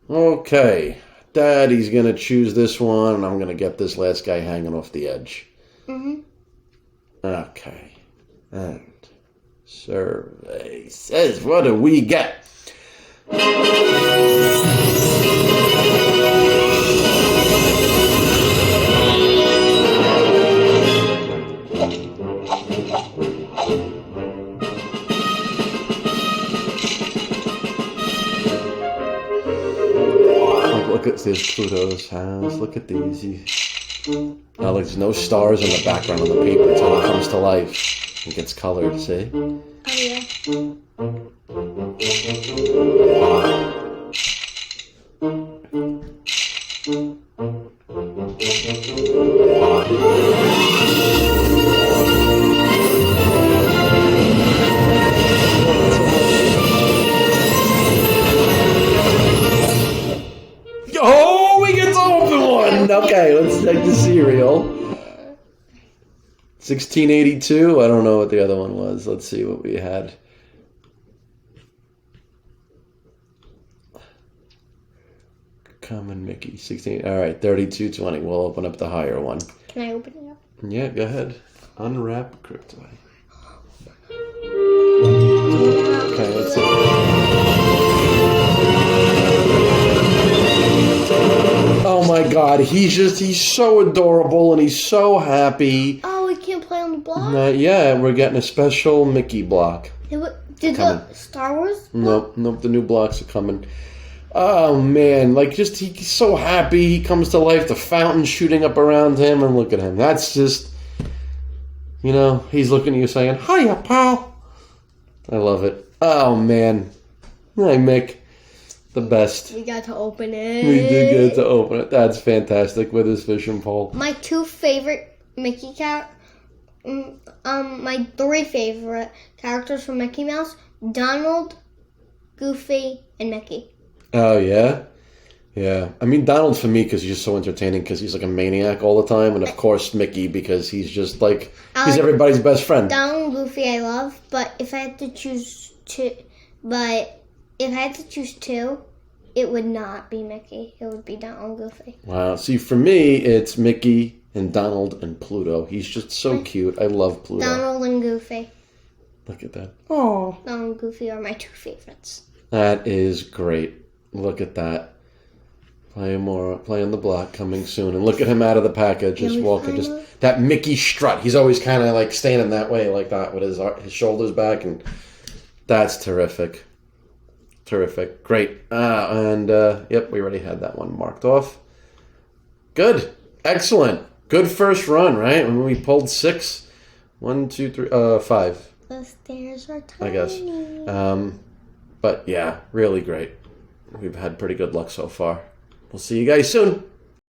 Okay. Daddy's going to choose this one, and I'm going to get this last guy hanging off the edge. Mm-hmm. Okay. And survey says, what do we get? Look at this Pluto's house. Look at these. Now there's no stars in the background of the paper until it comes to life and gets colored, see? Oh, yeah. Oh, we get to open one! Okay, let's check the cereal. 1682. I don't know what the other one was. Let's see what we had. Common Mickey. 16. All right, 3220. We'll open up the higher one. Can I open it up? Yeah, go ahead. Unwrap Cryptoy. Okay, let's see. Oh my God, he's so adorable and he's so happy. Oh, we can't play on the block? Yeah, we're getting a special Mickey block. Did the Star Wars block? Nope, the new blocks are coming. Oh man, like he's so happy. He comes to life, the fountain shooting up around him, and look at him. That's just, he's looking at you saying, hiya, pal. I love it. Oh man. Hi, Mick. The best. We got to open it. We did get to open it. That's fantastic with his fishing pole. My two favorite Mickey my three favorite characters from Mickey Mouse: Donald, Goofy, and Mickey. Oh yeah, yeah. I mean Donald for me because he's just so entertaining because he's like a maniac all the time, and of course Mickey because he's just like he's everybody's best friend. Donald and Goofy I love, but if I had to choose two, it would not be Mickey. It would be Donald and Goofy. Wow. See, for me, it's Mickey and Donald and Pluto. He's just so cute. I love Pluto. Donald and Goofy. Look at that. Oh. Donald and Goofy are my two favorites. That is great. Look at that. Playing the block coming soon. And look at him out of the package. Just walking. Just that Mickey strut. He's always kind of like standing that way like that with his shoulders back. And that's terrific. Terrific. Great. Yep, we already had that one marked off. Good. Excellent. Good first run, right? When we pulled 6. 1, 2, 3, 5. The stairs are tiny. I guess. But yeah, really great. We've had pretty good luck so far. We'll see you guys soon.